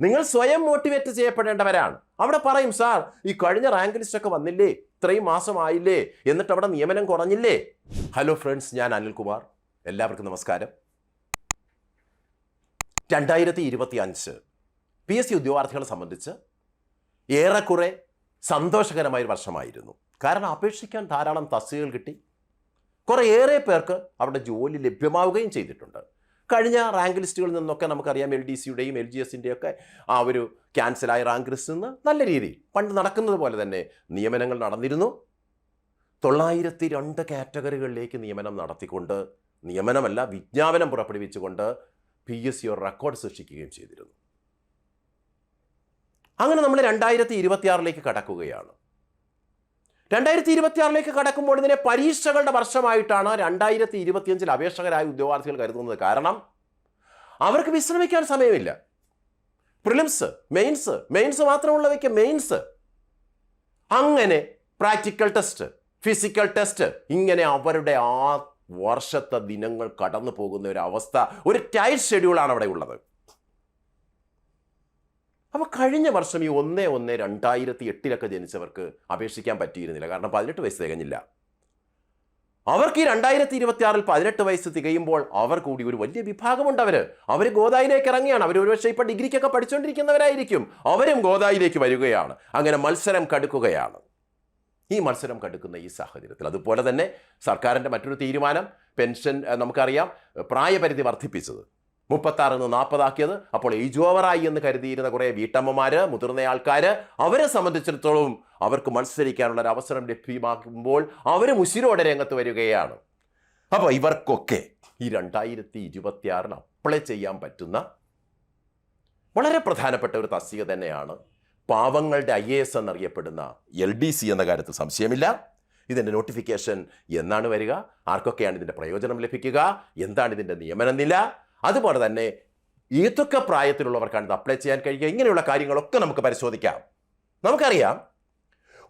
നിങ്ങൾ സ്വയം മോട്ടിവേറ്റ് ചെയ്യപ്പെടേണ്ടവരാണ്. അവിടെ പറയും, സാർ ഈ കഴിഞ്ഞ റാങ്ക് ലിസ്റ്റൊക്കെ വന്നില്ലേ, ഇത്രയും മാസമായില്ലേ, എന്നിട്ട് അവിടെ നിയമനം കുറഞ്ഞില്ലേ. ഹലോ ഫ്രണ്ട്സ്, ഞാൻ അനിൽകുമാർ. എല്ലാവർക്കും നമസ്കാരം. 2025 PSC ഉദ്യോഗാർത്ഥികളെ സംബന്ധിച്ച് ഏറെക്കുറെ സന്തോഷകരമായൊരു വർഷമായിരുന്നു. കാരണം അപേക്ഷിക്കാൻ ധാരാളം തസ്തികകൾ കിട്ടി, കുറേയേറെ പേർക്ക് അവരുടെ ജോലി ലഭ്യമാവുകയും ചെയ്തിട്ടുണ്ട്. കഴിഞ്ഞ റാങ്ക് ലിസ്റ്റുകളിൽ നിന്നൊക്കെ നമുക്കറിയാം, LDCയുടെയും LGSൻ്റെയും ഒക്കെ ആ ഒരു ക്യാൻസലായ റാങ്ക് ലിസ്റ്റിൽ നിന്ന് നല്ല രീതിയിൽ പണ്ട് നടക്കുന്നത് പോലെ തന്നെ നിയമനങ്ങൾ നടന്നിരുന്നു. 902 കാറ്റഗറികളിലേക്ക് നിയമനം നടത്തിക്കൊണ്ട്, നിയമനമല്ല വിജ്ഞാപനം പുറപ്പെടുവിച്ചുകൊണ്ട് PSC ഒരു റെക്കോർഡ് സൃഷ്ടിക്കുകയും ചെയ്തിരുന്നു. അങ്ങനെ നമ്മൾ 2026 കടക്കുകയാണ്. 2026 കടക്കുമ്പോൾ ഇതിനെ പരീക്ഷകളുടെ വർഷമായിട്ടാണ് 2025 അപേക്ഷകരായ ഉദ്യോഗാർത്ഥികൾ കരുതുന്നത്. കാരണം അവർക്ക് വിശ്രമിക്കാൻ സമയമില്ല. പ്രിലിംസ്, മെയിൻസ് മാത്രമുള്ളവയ്ക്ക് മെയിൻസ്, അങ്ങനെ പ്രാക്ടിക്കൽ ടെസ്റ്റ്, ഫിസിക്കൽ ടെസ്റ്റ്, ഇങ്ങനെ അവരുടെ ആ വർഷത്തെ ദിനങ്ങൾ കടന്നു പോകുന്ന ഒരു അവസ്ഥ, ഒരു ടൈറ്റ് ഷെഡ്യൂളാണ് അവിടെ ഉള്ളത്. അപ്പോൾ കഴിഞ്ഞ വർഷം ഈ 1/1/2008 ജനിച്ചവർക്ക് അപേക്ഷിക്കാൻ പറ്റിയിരുന്നില്ല. കാരണം 18 വയസ്സ് തികഞ്ഞില്ല. അവർക്ക് ഈ 2026 18 വയസ്സ് തികയുമ്പോൾ അവർ കൂടി ഒരു വലിയ വിഭാഗമുണ്ട്. അവർ ഗോദായിലേക്ക് ഇറങ്ങിയാണ്. അവർ ഒരുപക്ഷെ ഇപ്പോൾ ഡിഗ്രിക്കൊക്കെ പഠിച്ചുകൊണ്ടിരിക്കുന്നവരായിരിക്കും. അവരും ഗോദായിലേക്ക് വരികയാണ്. അങ്ങനെ മത്സരം കടുക്കുകയാണ്. ഈ മത്സരം കടുക്കുന്ന ഈ സാഹചര്യത്തിൽ അതുപോലെ തന്നെ സർക്കാരിൻ്റെ മറ്റൊരു തീരുമാനം, പെൻഷൻ നമുക്കറിയാം പ്രായപരിധി വർദ്ധിപ്പിച്ചത് 36 40 ആക്കിയത്. അപ്പോൾ ഏജ് ഓവറായി എന്ന് കരുതിയിരുന്ന കുറേ വീട്ടമ്മമാർ, മുതിർന്ന ആൾക്കാർ, അവരെ സംബന്ധിച്ചിടത്തോളം അവർക്ക് മത്സരിക്കാനുള്ള ഒരു അവസരം ലഭ്യമാക്കുമ്പോൾ അവർ ഉശിരോടെ രംഗത്ത് വരികയാണ്. അപ്പോൾ ഇവർക്കൊക്കെ ഈ 2026 അപ്ലൈ ചെയ്യാൻ പറ്റുന്ന വളരെ പ്രധാനപ്പെട്ട ഒരു തസ്തിക തന്നെയാണ് പാവങ്ങളുടെ IAS എന്നറിയപ്പെടുന്ന LDC എന്ന കാര്യത്തിൽ സംശയമില്ല. ഇതിൻ്റെ നോട്ടിഫിക്കേഷൻ എന്നാണ് വരിക, ആർക്കൊക്കെയാണ് ഇതിൻ്റെ പ്രയോജനം ലഭിക്കുക, എന്താണ് ഇതിൻ്റെ നിയമന നില, അതുപോലെ തന്നെ ഏതൊക്കെ പ്രായത്തിലുള്ളവർക്കാണ് ഇത് അപ്ലൈ ചെയ്യാൻ കഴിയുക, ഇങ്ങനെയുള്ള കാര്യങ്ങളൊക്കെ നമുക്ക് പരിശോധിക്കാം. നമുക്കറിയാം,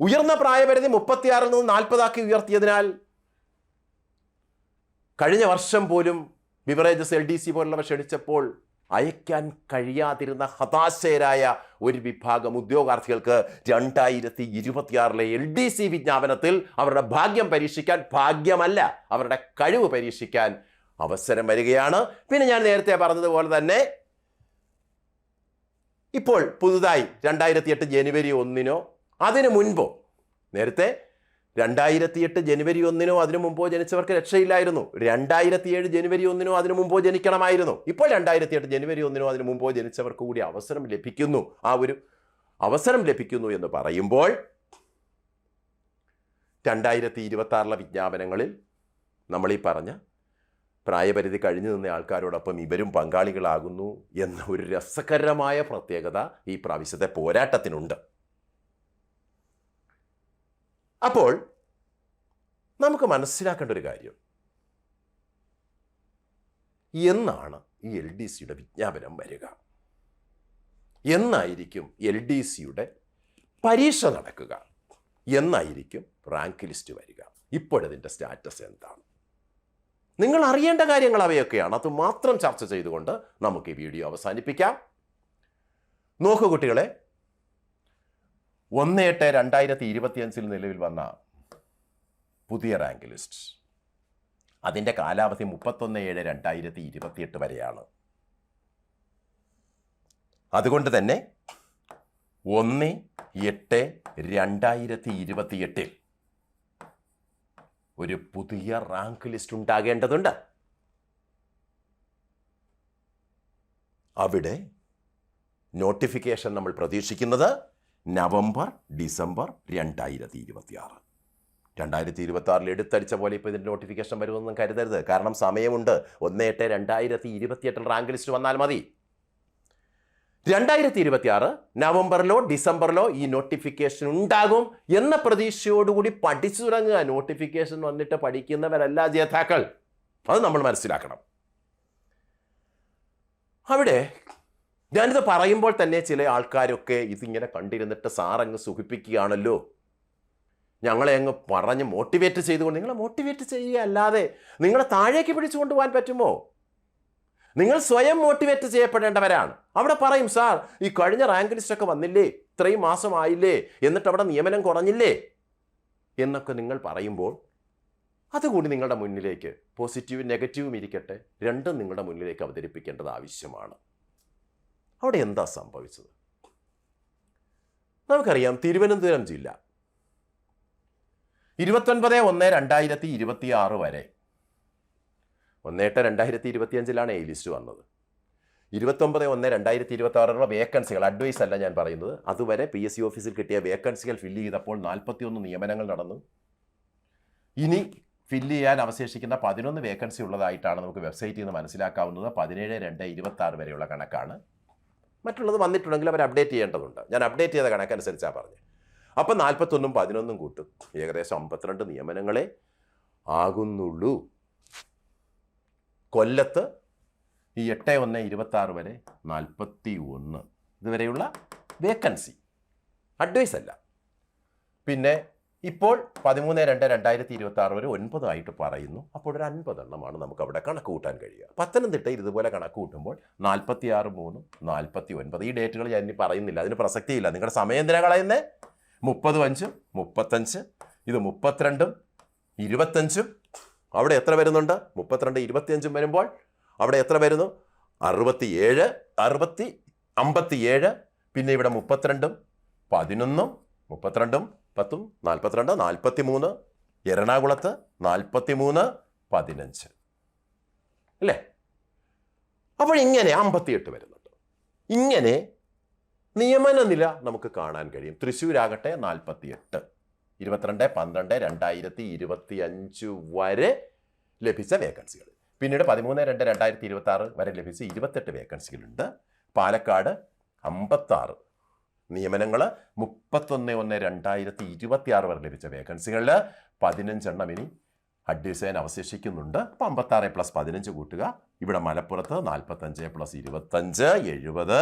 ഉയർന്ന പ്രായപരിധി 36 നിന്ന് 40 ആക്കി ഉയർത്തിയതിനാൽ കഴിഞ്ഞ വർഷം പോലും ബിവറേജസ് LDC പോലുള്ളവ ക്ഷണിച്ചപ്പോൾ അയക്കാൻ കഴിയാതിരുന്ന ഹതാശയരായ ഒരു വിഭാഗം ഉദ്യോഗാർത്ഥികൾക്ക് 2026 LDC വിജ്ഞാപനത്തിൽ അവരുടെ ഭാഗ്യം പരീക്ഷിക്കാൻ, ഭാഗ്യമല്ല അവരുടെ കഴിവ് പരീക്ഷിക്കാൻ അവസരം വരികയാണ്. പിന്നെ ഞാൻ നേരത്തെ പറഞ്ഞതുപോലെ തന്നെ ഇപ്പോൾ പുതുതായി 2008 ജനുവരി 1 അതിനു മുൻപോ, നേരത്തെ 2008 ജനുവരി 1 അതിനു മുമ്പോ ജനിച്ചവർക്ക് രക്ഷയില്ലായിരുന്നു. 2007 ജനുവരി 1 അതിനു മുമ്പോ ജനിക്കണമായിരുന്നു. ഇപ്പോൾ 2008 ജനുവരി 1 അതിനു മുമ്പോ ജനിച്ചവർക്ക് കൂടി അവസരം ലഭിക്കുന്നു. ആ ഒരു അവസരം ലഭിക്കുന്നു എന്ന് പറയുമ്പോൾ 2026 വിജ്ഞാപനങ്ങളിൽ നമ്മൾ ഈ പറഞ്ഞ പ്രായപരിധി കഴിഞ്ഞു നിന്ന ആൾക്കാരോടൊപ്പം ഇവരും പങ്കാളികളാകുന്നു എന്ന ഒരു രസകരമായ പ്രത്യേകത ഈ പ്രാവശ്യത്തെ പോരാട്ടത്തിനുണ്ട്. അപ്പോൾ നമുക്ക് മനസ്സിലാക്കേണ്ട ഒരു കാര്യം, എന്നാണ് ഈ LDCയുടെ വിജ്ഞാപനം വരിക, എന്നായിരിക്കും LDCയുടെ പരീക്ഷ നടക്കുക, എന്നായിരിക്കും റാങ്ക് ലിസ്റ്റ് വരിക, ഇപ്പോഴതിൻ്റെ സ്റ്റാറ്റസ് എന്താണ്, നിങ്ങൾ അറിയേണ്ട കാര്യങ്ങൾ അവയൊക്കെയാണ്. അത് മാത്രം ചർച്ച ചെയ്തുകൊണ്ട് നമുക്ക് ഈ വീഡിയോ അവസാനിപ്പിക്കാം. നോക്കൂ കുട്ടികളെ, 1/8/2025 നിലവിൽ വന്ന പുതിയ റാങ്ക് ലിസ്റ്റ്, അതിൻ്റെ കാലാവധി 31/7/2028 വരെയാണ്. അതുകൊണ്ട് തന്നെ 1/8/2028 ഒരു പുതിയ റാങ്ക് ലിസ്റ്റ് ഉണ്ടാകേണ്ടതുണ്ട്. അവിടെ നോട്ടിഫിക്കേഷൻ നമ്മൾ പ്രതീക്ഷിക്കുന്നത് നവംബർ ഡിസംബർ 2026. 2026 എടുത്തടിച്ച പോലെ ഇപ്പോൾ ഇതിൻ്റെ നോട്ടിഫിക്കേഷൻ വരുമെന്നും കരുതരുത്. കാരണം സമയമുണ്ട്. 1/8/2028 റാങ്ക് ലിസ്റ്റ് വന്നാൽ മതി. 2026 നവംബറിലോ ഡിസംബറിലോ ഈ നോട്ടിഫിക്കേഷൻ ഉണ്ടാകും എന്ന പ്രതീക്ഷയോടുകൂടി പഠിച്ചു തുടങ്ങുക. നോട്ടിഫിക്കേഷൻ വന്നിട്ട് പഠിക്കുന്നവരല്ല ജേതാക്കൾ, അത് നമ്മൾ മനസ്സിലാക്കണം. അവിടെ ഞാനിത് പറയുമ്പോൾ തന്നെ ചില ആൾക്കാരൊക്കെ ഇതിങ്ങനെ കണ്ടിരുന്നിട്ട് സാറങ്ങ് സുഖിപ്പിക്കുകയാണല്ലോ, ഞങ്ങളെ അങ്ങ് പറഞ്ഞ് മോട്ടിവേറ്റ് ചെയ്തുകൊണ്ട്, നിങ്ങളെ മോട്ടിവേറ്റ് ചെയ്യുക അല്ലാതെ നിങ്ങളെ താഴേക്ക് പിടിച്ചു കൊണ്ടുപോകാൻ പറ്റുമോ? നിങ്ങൾ സ്വയം മോട്ടിവേറ്റ് ചെയ്യപ്പെടേണ്ടവരാണ്. അവിടെ പറയും, സാർ ഈ കഴിഞ്ഞ റാങ്ക് ലിസ്റ്റൊക്കെ വന്നില്ലേ, ഇത്രയും മാസമായില്ലേ, എന്നിട്ട് അവിടെ നിയമനം കുറഞ്ഞില്ലേ എന്നൊക്കെ നിങ്ങൾ പറയുമ്പോൾ അതുകൂടി നിങ്ങളുടെ മുന്നിലേക്ക്, പോസിറ്റീവും നെഗറ്റീവും ഇരിക്കട്ടെ, രണ്ടും നിങ്ങളുടെ മുന്നിലേക്ക് അവതരിപ്പിക്കേണ്ടത് ആവശ്യമാണ്. അവിടെ എന്താ സംഭവിച്ചത്? നമുക്കറിയാം, തിരുവനന്തപുരം ജില്ല 29/1/2026 വരെ, 1/8/2025 എ ലിസ്റ്റ് വന്നത്. 29/1/2026 വേക്കൻസികൾ, അഡ്വൈസ് അല്ല ഞാൻ പറയുന്നത്, അതുവരെ PSC ഓഫീസിൽ കിട്ടിയ വേക്കൻസികൾ ഫില്ല് ചെയ്തപ്പോൾ 41 നിയമനങ്ങൾ നടന്നു. ഇനി ഫില്ല് ചെയ്യാൻ അവശേഷിക്കുന്ന 11 വേക്കൻസി ഉള്ളതായിട്ടാണ് നമുക്ക് വെബ്സൈറ്റിൽ നിന്ന് മനസ്സിലാക്കാവുന്നത്. 17/2/26 വരെയുള്ള കണക്കാണ്. മറ്റുള്ളത് വന്നിട്ടുണ്ടെങ്കിൽ അവർ അപ്ഡേറ്റ് ചെയ്യേണ്ടതുണ്ട്. ഞാൻ അപ്ഡേറ്റ് ചെയ്ത കണക്കനുസരിച്ചാണ് പറഞ്ഞത്. അപ്പം 41ഉം 11ഉം കൂട്ടും ഏകദേശം 52 നിയമനങ്ങളെ ആകുന്നുള്ളൂ. കൊല്ലത്ത് ഈ 8/1/26 വരെ 41 ഇതുവരെയുള്ള വേക്കൻസി, അഡ്വൈസ് അല്ല. പിന്നെ ഇപ്പോൾ 13/2/2026 വരെ 9 ആയിട്ട് പറയുന്നു. അപ്പോൾ ഒരു 50 എണ്ണമാണ് നമുക്ക് അവിടെ കണക്ക് കൂട്ടാൻ കഴിയുക. പത്തനംതിട്ടയിൽ ഇതുപോലെ കണക്ക് കൂട്ടുമ്പോൾ 46/3, 49. ഈ ഡേറ്റുകൾ ഞാൻ ഇനി പറയുന്നില്ല, അതിന് പ്രസക്തിയില്ല. നിങ്ങളുടെ സമയം എന്തിനാ കളയുന്നേ? 30/5, 35, ഇത് 32ഉം 25ഉം. അവിടെ എത്ര വരുന്നുണ്ട്? 32, 25ഉം വരുമ്പോൾ അവിടെ എത്ര വരുന്നു? 67, 57. പിന്നെ ഇവിടെ 32ഉം 11ഉം 32ഉം 10ഉം 42, 43. എറണാകുളത്ത് 43, 15 അല്ലേ? അപ്പോൾ ഇങ്ങനെ 58 വരുന്നുണ്ട്. ഇങ്ങനെ നിയമന നില നമുക്ക് കാണാൻ കഴിയും. തൃശ്ശൂരാകട്ടെ 48, 22/12/2025 വരെ ലഭിച്ച വേക്കൻസികൾ. പിന്നീട് 13/2/2026 വരെ ലഭിച്ച 28 വേക്കൻസികളുണ്ട്. പാലക്കാട് 56 നിയമനങ്ങൾ, 31/1/2026 വരെ ലഭിച്ച വേക്കൻസികളിൽ 15 എണ്ണം ഇനി അഡ്വൈസ് ചെയ്യാൻ അവശേഷിക്കുന്നുണ്ട്. അപ്പോൾ 56 + 15 കൂട്ടുക. ഇവിടെ മലപ്പുറത്ത് 45 + 25 70,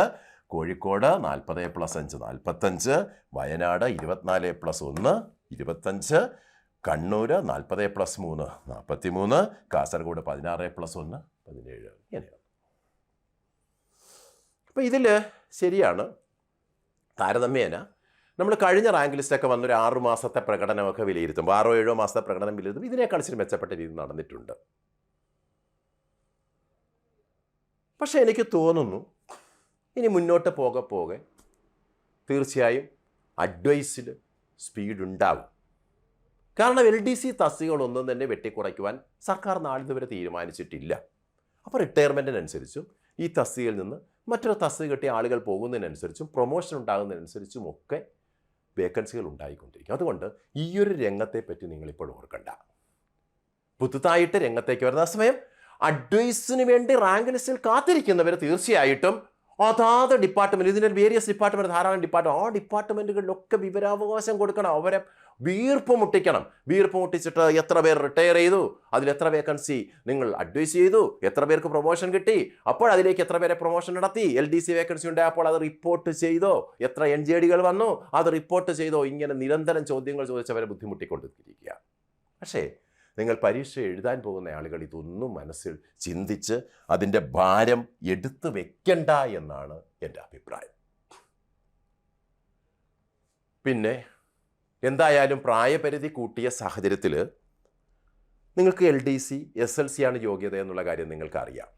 കോഴിക്കോട് 40 + 5 45, വയനാട് 24 + 1 25, കണ്ണൂർ 40 + 3 43, കാസർഗോഡ് 16 + 1 17. ഇങ്ങനെയാണ്. അപ്പോൾ ഇതിൽ ശരിയാണ്, താരതമ്യേന നമ്മൾ കഴിഞ്ഞ റാങ്ക് ലിസ്റ്റൊക്കെ വന്നൊരു 6 മാസത്തെ പ്രകടനമൊക്കെ വിലയിരുത്തുമ്പോൾ, 6-7 മാസത്തെ പ്രകടനം വിലയിരുത്തുമ്പോൾ ഇതിനേക്കാൾ ഇച്ചിരി മെച്ചപ്പെട്ട രീതി നടന്നിട്ടുണ്ട്. പക്ഷേ എനിക്ക് തോന്നുന്നു ഇനി മുന്നോട്ട് പോകെ തീർച്ചയായും അഡ്വൈസിൽ സ്പീഡ് ഉണ്ടാകും. കാരണം LDC തസ്തികകളൊന്നും തന്നെ വെട്ടിക്കുറയ്ക്കുവാൻ സർക്കാർ നാളിതുവരെ തീരുമാനിച്ചിട്ടില്ല. അപ്പോൾ റിട്ടയർമെൻറ്റിനനുസരിച്ചും ഈ തസ്തികയിൽ നിന്ന് മറ്റൊരു തസ്തിക കിട്ടിയ ആളുകൾ പോകുന്നതിനനുസരിച്ചും പ്രൊമോഷൻ ഉണ്ടാകുന്നതിനനുസരിച്ചും ഒക്കെ വേക്കൻസികൾ ഉണ്ടായിക്കൊണ്ടിരിക്കും. അതുകൊണ്ട് ഈ ഒരു രംഗത്തെപ്പറ്റി നിങ്ങളിപ്പോൾ ഓർക്കണ്ട. പുതുതായിട്ട് രംഗത്തേക്ക് വരുന്ന സമയം അഡ്വൈസിന് വേണ്ടി റാങ്ക് ലിസ്റ്റിൽ കാത്തിരിക്കുന്നവർ തീർച്ചയായിട്ടും അതാത് ഡിപ്പാർട്ട്മെൻറ്റ്, ഇതിൻ്റെ വേരിയസ് ഡിപ്പാർട്ട്മെൻറ്റ്, ധാരാളം ഡിപ്പാർട്ട്മെൻറ്റ്, ആ ഡിപ്പാർട്ട്മെൻറ്റുകളിലൊക്കെ വിവരാവകാശം കൊടുക്കണം. അവരെ വീർപ്പ് മുട്ടിക്കണം. വീർപ്പ് മുട്ടിച്ചിട്ട് എത്ര പേർ റിട്ടയർ ചെയ്തു, അതിലെത്ര വേക്കൻസി നിങ്ങൾ അഡ്വൈസ് ചെയ്തു, എത്ര പേർക്ക് പ്രൊമോഷൻ കിട്ടി, അപ്പോൾ അതിലേക്ക് എത്ര പേരെ പ്രൊമോഷൻ നടത്തി, LDC വേക്കൻസി ഉണ്ടായപ്പോൾ അത് റിപ്പോർട്ട് ചെയ്തോ, എത്ര NJDകൾ വന്നു അത് റിപ്പോർട്ട് ചെയ്തോ, ഇങ്ങനെ നിരന്തരം ചോദ്യങ്ങൾ ചോദിച്ചവരെ ബുദ്ധിമുട്ടിക്കൊണ്ടിരിക്കുക. പക്ഷേ നിങ്ങൾ പരീക്ഷ എഴുതാൻ പോകുന്ന ആളുകൾ ഇതൊന്നും മനസ്സിൽ ചിന്തിച്ച് അതിൻ്റെ ഭാരം എടുത്തു വെക്കണ്ട എന്നാണ് എൻ്റെ അഭിപ്രായം. പിന്നെ എന്തായാലും പ്രായപരിധി കൂട്ടിയ സാഹചര്യത്തിൽ നിങ്ങൾക്ക് LDC SLC ആണ് യോഗ്യത എന്നുള്ള കാര്യം നിങ്ങൾക്കറിയാം.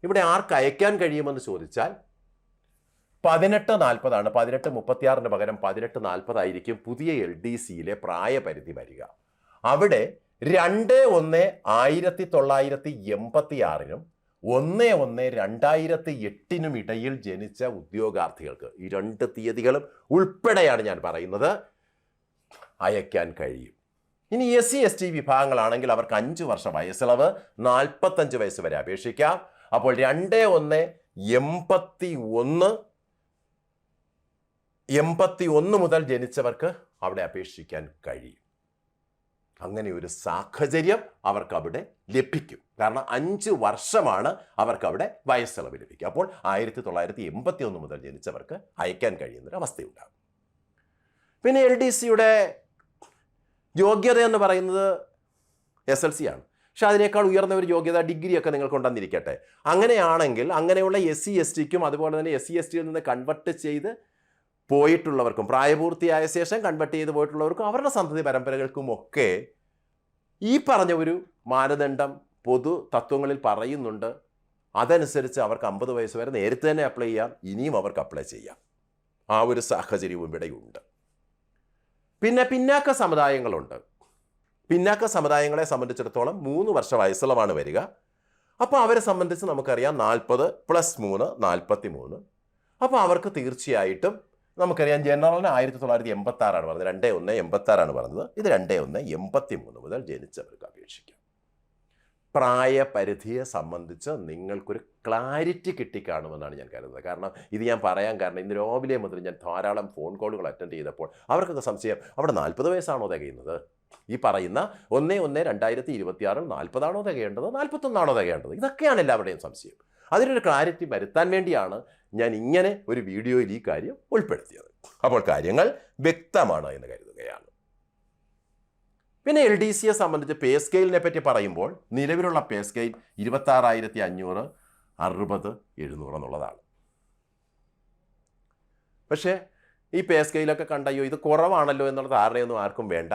ഇവിടെ ആർക്ക് അയക്കാൻ കഴിയുമെന്ന് ചോദിച്ചാൽ 18-40 ആണ്. 18-36 പകരം 18-40 ആയിരിക്കും പുതിയ LDCയിലെ പ്രായപരിധി വരിക. അവിടെ 2/1/1986 1/1/2008 ഇടയിൽ ജനിച്ച ഉദ്യോഗാർത്ഥികൾക്ക്, ഈ 2 തീയതികളും ഉൾപ്പെടെയാണ് ഞാൻ പറയുന്നത്, അയക്കാൻ കഴിയും. ഇനി SC ST വിഭാഗങ്ങളാണെങ്കിൽ അവർക്ക് 5 വർഷ വയസ്സിളവ്, 45 വയസ്സ് വരെ അപേക്ഷിക്കാം. അപ്പോൾ 2/1/81 മുതൽ ജനിച്ചവർക്ക് അവിടെ അപേക്ഷിക്കാൻ കഴിയും. അങ്ങനെ ഒരു സാഹചര്യം അവർക്ക് അവിടെ ലഭിക്കും. കാരണം 5 വർഷമാണ് അവർക്ക് അവിടെ വയസ്സിളവ് ലഭിക്കുക. അപ്പോൾ 1981 മുതൽ ജനിച്ചവർക്ക് അയക്കാൻ കഴിയുന്നൊരവസ്ഥയുണ്ടാകും. പിന്നെ LDCയുടെ യോഗ്യത എന്ന് പറയുന്നത് SLC ആണ്. പക്ഷെ അതിനേക്കാൾ ഉയർന്ന ഒരു യോഗ്യത ഡിഗ്രിയൊക്കെ നിങ്ങൾക്ക് ഉണ്ടെന്നിരിക്കട്ടെ. അങ്ങനെയാണെങ്കിൽ അങ്ങനെയുള്ള SC/STക്കും അതുപോലെ തന്നെ SC/STയിൽ നിന്ന് കൺവെർട്ട് ചെയ്ത് പോയിട്ടുള്ളവർക്കും പ്രായപൂർത്തിയായ ശേഷം കൺവെർട്ട് ചെയ്ത് പോയിട്ടുള്ളവർക്കും അവരുടെ സന്തതി പരമ്പരകൾക്കുമൊക്കെ ഈ പറഞ്ഞ ഒരു മാനദണ്ഡം പൊതു തത്വങ്ങളിൽ പറയുന്നുണ്ട്. അതനുസരിച്ച് അവർക്ക് 50 വയസ്സ് വരെ നേരത്തെ തന്നെ അപ്ലൈ ചെയ്യാം, ഇനിയും അവർക്ക് അപ്ലൈ ചെയ്യാം. ആ ഒരു സാഹചര്യവും ഇവിടെയുണ്ട്. പിന്നെ പിന്നാക്ക സമുദായങ്ങളുണ്ട്. പിന്നാക്ക സമുദായങ്ങളെ സംബന്ധിച്ചിടത്തോളം 3 വർഷ വയസ്സുള്ളമാണ് വരിക. അപ്പോൾ അവരെ സംബന്ധിച്ച് നമുക്കറിയാം 40 + 3 43. അപ്പോൾ അവർക്ക് തീർച്ചയായിട്ടും നമുക്കറിയാം ജനറലിന് 1986 പറഞ്ഞത്, 2186 പറഞ്ഞത്. ഇത് 2183 മുതൽ ജനിച്ചവർക്ക് അപേക്ഷിക്കാം. പ്രായപരിധിയെ സംബന്ധിച്ച് നിങ്ങൾക്കൊരു ക്ലാരിറ്റി കിട്ടിക്കാണുമെന്നാണ് ഞാൻ കരുതുന്നത്. കാരണം ഇത് ഞാൻ പറയാൻ കാരണം ഇന്ന് രാവിലെ മുതൽ ഞാൻ ധാരാളം ഫോൺ കോളുകൾ അറ്റൻഡ് ചെയ്തപ്പോൾ അവർക്കൊക്കെ സംശയം, അവിടെ 40 വയസ്സാണോ തികയുന്നത്? ഈ പറയുന്ന 1/1/2026 40 ആണോ തികയേണ്ടത്, 41 ആണോ തികയേണ്ടത്? ഇതൊക്കെയാണ് എല്ലാവരുടെയും സംശയം. അതിനൊരു ക്ലാരിറ്റി വരുത്താൻ വേണ്ടിയാണ് ഞാൻ ഇങ്ങനെ ഒരു വീഡിയോയിൽ ഈ കാര്യം ഉൾപ്പെടുത്തിയത്. അപ്പോൾ കാര്യങ്ങൾ വ്യക്തമാണ് എന്ന് കരുതുകയാണ്. പിന്നെ LDCയെ സംബന്ധിച്ച് പേ സ്കെയിലിനെ പറ്റി പറയുമ്പോൾ നിലവിലുള്ള പേ സ്കെയിൽ 26,500, 60, 700 എന്നുള്ളതാണ്. പക്ഷേ ഈ പേ സ്കെയിലൊക്കെ കണ്ടയോ ഇത് കുറവാണല്ലോ എന്നുള്ള ധാരണയൊന്നും ആർക്കും വേണ്ട.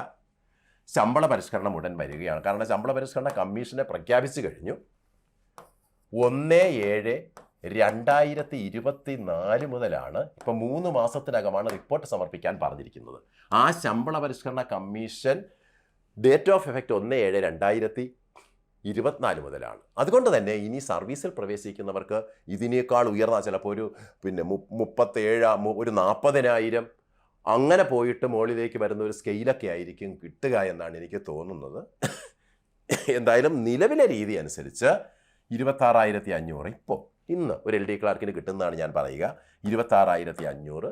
ശമ്പള പരിഷ്കരണം ഉടൻ വരികയാണ്. കാരണം ശമ്പള പരിഷ്കരണ കമ്മീഷനെ പ്രഖ്യാപിച്ചു കഴിഞ്ഞു. 1/7/2024 മുതലാണ്, ഇപ്പം 3 മാസത്തിനകമാണ് റിപ്പോർട്ട് സമർപ്പിക്കാൻ പറഞ്ഞിരിക്കുന്നത്. ആ ശമ്പള പരിഷ്കരണ കമ്മീഷൻ ഡേറ്റ് ഓഫ് എഫക്റ്റ് 1/7/2024 മുതലാണ്. അതുകൊണ്ട് തന്നെ ഇനി സർവീസിൽ പ്രവേശിക്കുന്നവർക്ക് ഇതിനേക്കാൾ ഉയർന്ന ചിലപ്പോൾ ഒരു 37, ഒരു 40,000 അങ്ങനെ പോയിട്ട് മുകളിലേക്ക് വരുന്ന ഒരു സ്കെയിലൊക്കെ ആയിരിക്കും കിട്ടുക എന്നാണ് എനിക്ക് തോന്നുന്നത്. എന്തായാലും നിലവിലെ രീതി അനുസരിച്ച് 26,500 ഇപ്പോൾ ഇന്ന് ഒരു LD ക്ലാർക്കിന് കിട്ടുന്നതാണ് ഞാൻ പറയുക. 26,500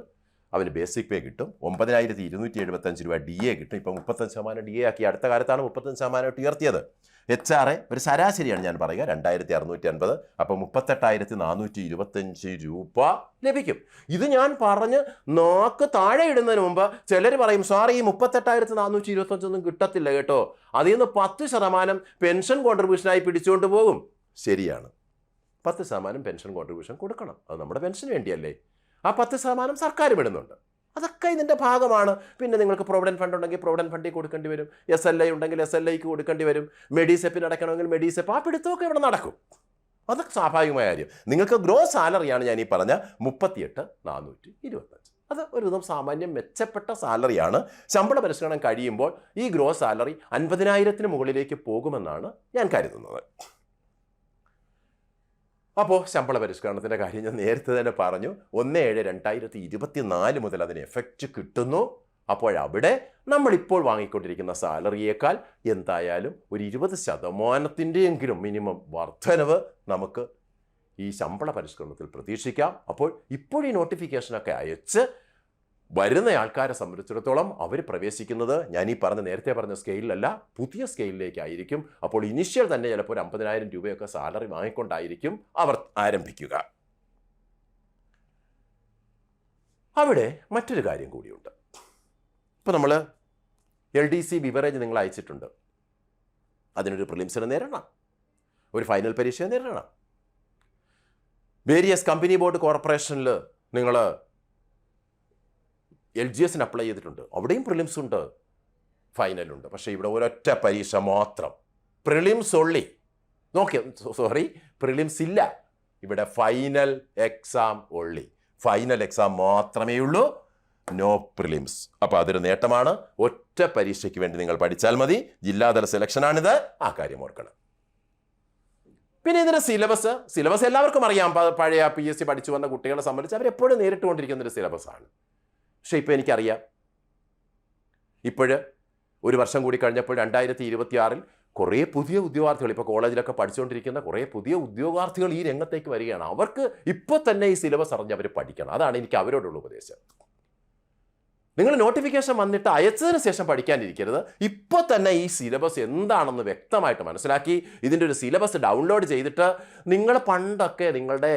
അവന് ബേസിക് പേ കിട്ടും. 9,275 രൂപ DA കിട്ടും. ഇപ്പോൾ 35% DA ആക്കി. അടുത്ത കാലത്താണ് 35% ഉയർത്തിയത്. HRA ഒരു ശരാശരിയാണ് ഞാൻ പറയുക 2,650. അപ്പോൾ 38,425 രൂപ ലഭിക്കും. ഇത് ഞാൻ പറഞ്ഞ് നാക്ക് താഴെ ഇടുന്നതിന് മുമ്പ് ചിലർ പറയും, സാർ ഈ 38,425 കിട്ടത്തില്ല കേട്ടോ, അതിൽ നിന്ന് 10% പെൻഷൻ കോൺട്രിബ്യൂഷനായി പിടിച്ചുകൊണ്ട് പോകും. ശരിയാണ്, 10% പെൻഷൻ കോൺട്രിബ്യൂഷൻ കൊടുക്കണം. അത് നമ്മുടെ പെൻഷന് വേണ്ടിയല്ലേ. ആ 10% സർക്കാർ വിടുന്നുണ്ട്. അതൊക്കെ ഇതിൻ്റെ ഭാഗമാണ്. പിന്നെ നിങ്ങൾക്ക് പ്രൊവിഡൻറ്റ് ഫണ്ട് ഉണ്ടെങ്കിൽ പ്രൊവിഡൻറ്റ് ഫണ്ടിൽ കൊടുക്കേണ്ടി വരും. SLI ഉണ്ടെങ്കിൽ SLIക്ക് കൊടുക്കേണ്ടി വരും. മെഡിസെപ്പിന് അടയ്ക്കണമെങ്കിൽ മെഡിസെപ്പ്. ആ പിടുത്തമൊക്കെ ഇവിടെ നടക്കും. അതൊക്കെ സ്വാഭാവികമായ കാര്യം. നിങ്ങൾക്ക് ഗ്രോസ് സാലറിയാണ് ഞാൻ ഈ പറഞ്ഞ 38,425. അത് ഒരുവിധം സാമാന്യം മെച്ചപ്പെട്ട സാലറിയാണ്. ശമ്പള പരിഷ്കരണം കഴിയുമ്പോൾ ഈ ഗ്രോസ് സാലറി 50,000-ന് മുകളിലേക്ക് പോകുമെന്നാണ് ഞാൻ കരുതുന്നത്. അപ്പോൾ ശമ്പള പരിഷ്കരണത്തിൻ്റെ കാര്യം ഞാൻ നേരത്തെ തന്നെ പറഞ്ഞു. 1/7/2024 മുതൽ അതിന് എഫക്റ്റ് കിട്ടുന്നു. അപ്പോഴവിടെ നമ്മളിപ്പോൾ വാങ്ങിക്കൊണ്ടിരിക്കുന്ന സാലറിയേക്കാൾ എന്തായാലും ഒരു 20%-യെങ്കിലും മിനിമം വർധനവ് നമുക്ക് ഈ ശമ്പള പരിഷ്കരണത്തിൽ പ്രതീക്ഷിക്കാം. അപ്പോൾ ഇപ്പോഴീ നോട്ടിഫിക്കേഷനൊക്കെ അയച്ച് വരുന്ന ആൾക്കാരെ സംബന്ധിച്ചിടത്തോളം അവർ പ്രവേശിക്കുന്നത് ഞാൻ ഈ നേരത്തെ പറഞ്ഞ സ്കെയിലല്ല, പുതിയ സ്കെയിലിലേക്കായിരിക്കും. അപ്പോൾ ഇനിഷ്യൽ തന്നെ ചിലപ്പോൾ 50,000 രൂപയൊക്കെ സാലറി വാങ്ങിക്കൊണ്ടായിരിക്കും അവർ ആരംഭിക്കുക. അവിടെ മറ്റൊരു കാര്യം കൂടിയുണ്ട്. ഇപ്പോൾ നമ്മൾ LDC ബിവറേജ് നിങ്ങൾ അയച്ചിട്ടുണ്ട്. അതിനൊരു പ്രിലിംസിനെ നേരിടണം, ഒരു ഫൈനൽ പരീക്ഷയെ നേരിടണം. വേരിയസ് കമ്പനി ബോർഡ് കോർപ്പറേഷനിൽ നിങ്ങൾ LGSന് അപ്ലൈ ചെയ്തിട്ടുണ്ട്. അവിടെയും പ്രിലിംസ് ഉണ്ട്, ഫൈനലുണ്ട്. പക്ഷേ ഇവിടെ ഒരൊറ്റ പരീക്ഷ മാത്രം, പ്രിലിംസ് ഉള്ളി. പ്രിലിംസ് ഇല്ല, ഇവിടെ ഫൈനൽ എക്സാം ഉള്ളി. ഫൈനൽ എക്സാം മാത്രമേ ഉള്ളൂ, നോ പ്രിലിംസ്. അപ്പോൾ അതൊരു നേട്ടമാണ്. ഒറ്റ പരീക്ഷയ്ക്ക് വേണ്ടി നിങ്ങൾ പഠിച്ചാൽ മതി. ജില്ലാതല സെലക്ഷനാണിത്, ആ കാര്യം ഓർക്കണം. പിന്നെ ഇതിൻ്റെ സിലബസ് എല്ലാവർക്കും അറിയാം. പഴയ PSC പഠിച്ചു വന്ന കുട്ടികളെ സംബന്ധിച്ച് അവരെപ്പോഴും നേരിട്ടുകൊണ്ടിരിക്കുന്നൊരു സിലബസാണ്. പക്ഷേ ഇപ്പോൾ എനിക്കറിയാം, ഒരു വർഷം കൂടി കഴിഞ്ഞപ്പോൾ 2026 കുറേ പുതിയ ഉദ്യോഗാർത്ഥികൾ, ഇപ്പോൾ കോളേജിലൊക്കെ പഠിച്ചുകൊണ്ടിരിക്കുന്ന കുറേ പുതിയ ഉദ്യോഗാർത്ഥികൾ ഈ രംഗത്തേക്ക് വരികയാണ്. അവർക്ക് ഇപ്പോൾ തന്നെ ഈ സിലബസ് അറിഞ്ഞ് അവർ പഠിക്കണം. അതാണ് എനിക്ക് അവരോടുള്ള ഉപദേശം. നിങ്ങൾ നോട്ടിഫിക്കേഷൻ വന്നിട്ട് അയച്ചതിന് ശേഷം പഠിക്കാനിരിക്കരുത്. ഇപ്പോൾ തന്നെ ഈ സിലബസ് എന്താണെന്ന് വ്യക്തമായിട്ട് മനസ്സിലാക്കി ഇതിൻ്റെ ഒരു സിലബസ് ഡൗൺലോഡ് ചെയ്തിട്ട് നിങ്ങൾ പണ്ടൊക്കെ നിങ്ങളുടെ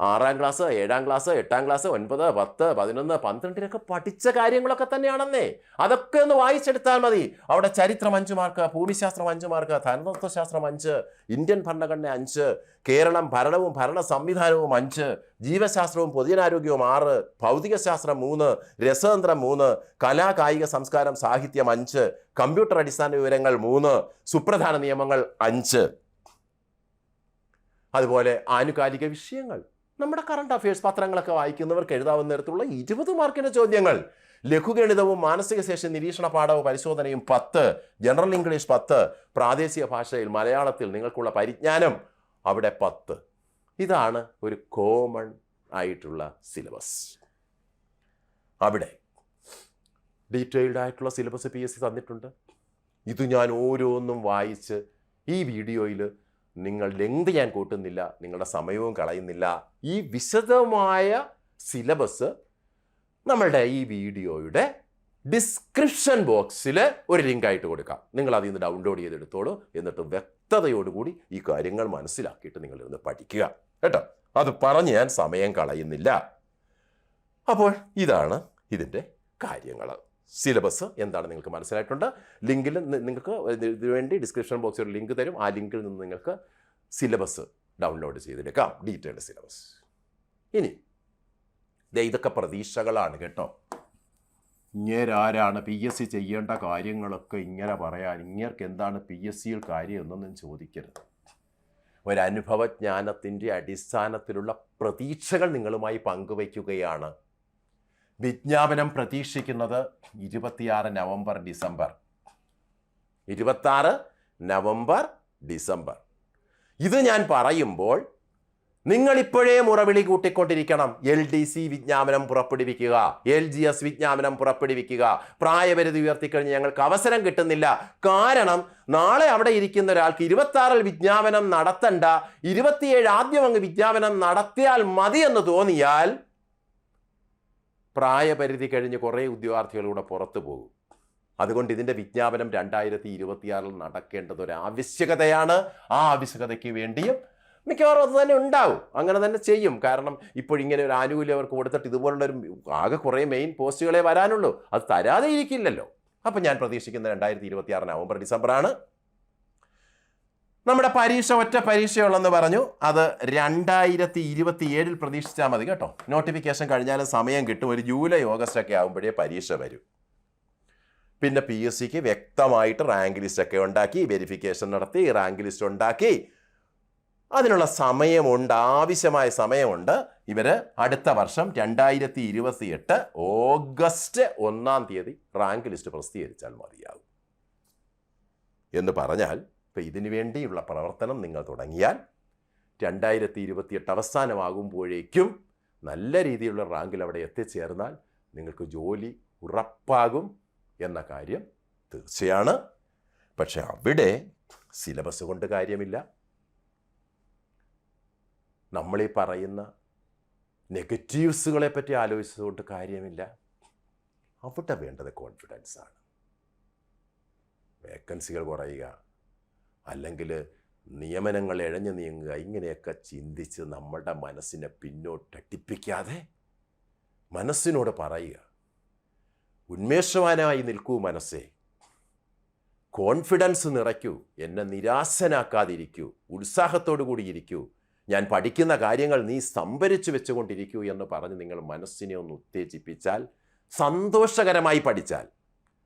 6ാം ക്ലാസ് 7ാം ക്ലാസ് 8ാം ക്ലാസ് 9, 10, 11, 12 പഠിച്ച കാര്യങ്ങളൊക്കെ തന്നെയാണെന്നേ. അതൊക്കെ ഒന്ന് വായിച്ചെടുത്താൽ മതി. അവിടെ ചരിത്രം 5 മാർക്ക്, ഭൂമിശാസ്ത്രം 5 മാർക്ക്, ധനതത്വശാസ്ത്രം 5, ഇന്ത്യൻ ഭരണഘടന 5, കേരളം ഭരണവും ഭരണ സംവിധാനവും 5, ജീവശാസ്ത്രവും പൊതുജനാരോഗ്യവും 6, ഭൗതികശാസ്ത്രം 3, രസതന്ത്രം 3, കലാ കായിക സംസ്കാരം സാഹിത്യം 5, കമ്പ്യൂട്ടർ അടിസ്ഥാന വിവരങ്ങൾ 3, സുപ്രധാന നിയമങ്ങൾ 5. അതുപോലെ ആനുകാലിക വിഷയങ്ങൾ, നമ്മുടെ കറണ്ട് അഫയേഴ്സ് പത്രങ്ങളൊക്കെ വായിക്കുന്നവർക്ക് എഴുതാവുന്ന തരത്തിലുള്ള 20 മാർക്കിൻ്റെ ചോദ്യങ്ങൾ. ലഘുഗണിതവും മാനസിക ശേഷി നിരീക്ഷണ പാഠവും പരിശോധനയും 10, ജനറൽ ഇംഗ്ലീഷ് 10, പ്രാദേശിക ഭാഷയിൽ മലയാളത്തിൽ നിങ്ങൾക്കുള്ള പരിജ്ഞാനം അവിടെ 10. ഇതാണ് ഒരു കോമൺ ആയിട്ടുള്ള സിലബസ്. അവിടെ ഡീറ്റെയിൽഡ് ആയിട്ടുള്ള സിലബസ് PSC തന്നിട്ടുണ്ട്. ഇത് ഞാൻ ഓരോന്നും വായിച്ച് ഈ വീഡിയോയിൽ നിങ്ങൾ ലെങ്ത് ഞാൻ കൂട്ടുന്നില്ല, നിങ്ങളുടെ സമയവും കളയുന്നില്ല. ഈ വിശദമായ സിലബസ് നമ്മളുടെ ഈ വീഡിയോയുടെ ഡിസ്ക്രിപ്ഷൻ ബോക്സിൽ ഒരു ലിങ്ക് ആയിട്ട് കൊടുക്കാം. നിങ്ങൾ അതിൽ നിന്ന് ഡൗൺലോഡ് ചെയ്തെടുത്തോളൂ. എന്നിട്ട് വ്യക്തതയോടുകൂടി ഈ കാര്യങ്ങൾ മനസ്സിലാക്കിയിട്ട് നിങ്ങളിരുന്ന് പഠിക്കുക കേട്ടോ. അത് പറഞ്ഞ് ഞാൻ സമയം കളയുന്നില്ല. അപ്പോൾ ഇതാണ് ഇതിൻ്റെ കാര്യങ്ങൾ. സിലബസ് എന്താണ് നിങ്ങൾക്ക് മനസ്സിലായിട്ടുണ്ട്. ലിങ്കിൽ നിങ്ങൾക്ക് ഇതിനു വേണ്ടി ഡിസ്ക്രിപ്ഷൻ ബോക്സിൽ ഒരു ലിങ്ക് തരും. ആ ലിങ്കിൽ നിന്ന് നിങ്ങൾക്ക് സിലബസ് ഡൗൺലോഡ് ചെയ്തെടുക്കാം, ഡീറ്റെയിൽഡ് സിലബസ്. ഇനി ഇതൊക്കെ പ്രതീക്ഷകളാണ് കേട്ടോ. ഇങ്ങേരാരാണ് PSC ചെയ്യേണ്ട കാര്യങ്ങളൊക്കെ ഇങ്ങനെ പറയാൻ, ഇങ്ങേർക്ക് എന്താണ് PSCയിൽ കാര്യം എന്നൊന്നും ചോദിക്കരുത്. ഒരനുഭവജ്ഞാനത്തിൻ്റെ അടിസ്ഥാനത്തിലുള്ള പ്രതീക്ഷകൾ നിങ്ങളുമായി പങ്കുവയ്ക്കുകയാണ്. വിജ്ഞാപനം പ്രതീക്ഷിക്കുന്നത് 26 നവംബർ ഡിസംബർ. 26 November December. ഇത് ഞാൻ പറയുമ്പോൾ നിങ്ങളിപ്പോഴേ മുറവിളി കൂട്ടിക്കൊണ്ടിരിക്കണം. LDC വിജ്ഞാപനം പുറപ്പെടുവിക്കുക, LGS വിജ്ഞാപനം പുറപ്പെടുവിക്കുക, പ്രായപരിധി ഉയർത്തിക്കഴിഞ്ഞ് ഞങ്ങൾക്ക് അവസരം കിട്ടുന്നില്ല. കാരണം നാളെ അവിടെ ഇരിക്കുന്ന ഒരാൾക്ക് 26 വിജ്ഞാപനം നടത്തണ്ട, 27 ആദ്യം അങ്ങ് വിജ്ഞാപനം നടത്തിയാൽ മതി എന്ന് തോന്നിയാൽ പ്രായപരിധി കഴിഞ്ഞ് കുറേ ഉദ്യോഗാർത്ഥികളുടെ പുറത്തു പോകും. അതുകൊണ്ട് ഇതിൻ്റെ വിജ്ഞാപനം 2026 നടക്കേണ്ടത് ഒരു ആവശ്യകതയാണ്. ആ ആവശ്യകതയ്ക്ക് വേണ്ടിയും മിക്കവാറും അത് തന്നെ ഉണ്ടാവും, അങ്ങനെ തന്നെ ചെയ്യും. കാരണം ഇപ്പോഴിങ്ങനെ ഒരു ആനുകൂല്യം അവർക്ക് കൊടുത്തിട്ട് ഇതുപോലുള്ളൊരു ആകെ കുറേ മെയിൻ പോസ്റ്റുകളെ വരാനുള്ളൂ, അത് തരാതെ ഇരിക്കില്ലല്ലോ. അപ്പം ഞാൻ പ്രതീക്ഷിക്കുന്ന 2026 നവംബർ ഡിസംബറാണ്. നമ്മുടെ പരീക്ഷ ഒറ്റ പരീക്ഷയുള്ളെന്ന് പറഞ്ഞു. അത് 2027 പ്രതീക്ഷിച്ചാൽ മതി കേട്ടോ. നോട്ടിഫിക്കേഷൻ കഴിഞ്ഞാലും സമയം കിട്ടും. ഒരു ജൂലൈ ഓഗസ്റ്റ് ഒക്കെ ആകുമ്പോഴേ പരീക്ഷ വരും. പിന്നെ PSCക്ക് വ്യക്തമായിട്ട് റാങ്ക് ലിസ്റ്റ് ഒക്കെ ഉണ്ടാക്കി, വെരിഫിക്കേഷൻ നടത്തി, റാങ്ക് ലിസ്റ്റ് ഉണ്ടാക്കി, അതിനുള്ള സമയമുണ്ട്, ആവശ്യമായ സമയമുണ്ട്. ഇവർ അടുത്ത വർഷം 2028 ഓഗസ്റ്റ് 1-ാം തീയതി റാങ്ക് ലിസ്റ്റ് പ്രസിദ്ധീകരിച്ചാൽ മതിയാകും എന്ന് പറഞ്ഞാൽ, ഇപ്പം ഇതിനു വേണ്ടിയുള്ള പ്രവർത്തനം നിങ്ങൾ തുടങ്ങിയാൽ 2028 അവസാനമാകുമ്പോഴേക്കും നല്ല രീതിയിലുള്ള റാങ്കിൽ അവിടെ എത്തിച്ചേർന്നാൽ നിങ്ങൾക്ക് ജോലി ഉറപ്പാകും എന്ന കാര്യം തീർച്ചയാണ്. പക്ഷെ അവിടെ സിലബസ് കൊണ്ട് കാര്യമില്ല. നമ്മളീ പറയുന്ന നെഗറ്റീവ്സുകളെ പറ്റി ആലോചിച്ചതുകൊണ്ട് കാര്യമില്ല. അവിടെ വേണ്ടത് കോൺഫിഡൻസാണ്. വേക്കൻസികൾ കുറയുക, അല്ലെങ്കിൽ നിയമനങ്ങൾ ഇഴഞ്ഞു നീങ്ങുക, ഇങ്ങനെയൊക്കെ ചിന്തിച്ച് നമ്മുടെ മനസ്സിനെ പിന്നോട്ടടിപ്പിക്കാതെ മനസ്സിനോട് പറയുക, ഉന്മേഷവാനായി നിൽക്കൂ മനസ്സേ, കോൺഫിഡൻസ് നിറയ്ക്കൂ, എന്നെ നിരാശനാക്കാതിരിക്കൂ, ഉത്സാഹത്തോടു കൂടി ഇരിക്കൂ, ഞാൻ പഠിക്കുന്ന കാര്യങ്ങൾ നീ സംഭരിച്ചു വെച്ചുകൊണ്ടിരിക്കൂ എന്ന് പറഞ്ഞ് നിങ്ങൾ മനസ്സിനെ ഒന്ന് ഉത്തേജിപ്പിച്ചാൽ, സന്തോഷകരമായി പഠിച്ചാൽ.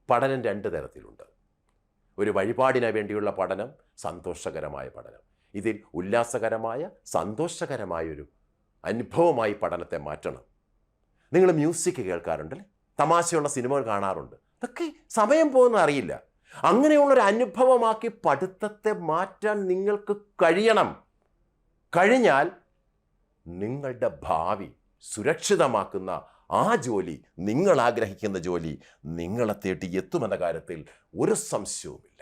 പഠനം 2 തരത്തിലുണ്ട്. ഒരു വഴിപാടിന് വേണ്ടിയുള്ള പഠനം, സന്തോഷകരമായ പഠനം. ഇതിൽ ഉല്ലാസകരമായ സന്തോഷകരമായൊരു അനുഭവമായി പഠനത്തെ മാറ്റണം. നിങ്ങൾ മ്യൂസിക് കേൾക്കാറുണ്ടല്ലേ, തമാശയുള്ള സിനിമകൾ കാണാറുണ്ട്. ഇതൊക്കെ സമയം പോകുന്ന അറിയില്ല. അങ്ങനെയുള്ളൊരു അനുഭവമാക്കി പഠിത്തത്തെ മാറ്റാൻ നിങ്ങൾക്ക് കഴിയണം. കഴിഞ്ഞാൽ നിങ്ങളുടെ ഭാവി സുരക്ഷിതമാക്കുന്ന ആ ജോലി, നിങ്ങൾ ആഗ്രഹിക്കുന്ന ജോലി നിങ്ങളെ തേടി എത്തുമെന്ന കാര്യത്തിൽ ഒരു സംശയവുമില്ല.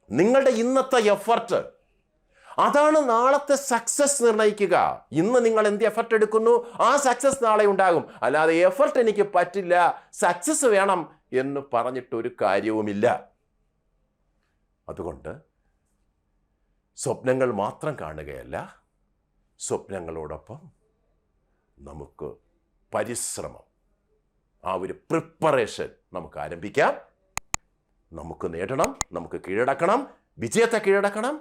നിങ്ങളുടെ ഇന്നത്തെ എഫർട്ട് അതാണ് നാളത്തെ സക്സസ് നിർണ്ണയിക്കുക. ഇന്ന് നിങ്ങൾ എന്ത് എഫർട്ട് എടുക്കുന്നു, ആ സക്സസ് നാളെ ഉണ്ടാകും. അല്ലാതെ എഫർട്ട് എനിക്ക് പറ്റില്ല, സക്സസ് വേണം എന്ന് പറഞ്ഞിട്ടൊരു കാര്യവുമില്ല. അതുകൊണ്ട് സ്വപ്നങ്ങൾ മാത്രം കാണുകയല്ല, സ്വപ്നങ്ങളോടൊപ്പം നമുക്ക് പരിശ്രമം, ആ ഒരു പ്രിപ്പറേഷൻ നമുക്ക് ആരംഭിക്കാം. നമുക്ക് നേടണം, നമുക്ക് കീഴടക്കണം, വിജയത്തെ കീഴടക്കണം.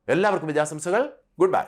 എല്ലാവർക്കും വിജയാശംസകൾ. Good bye.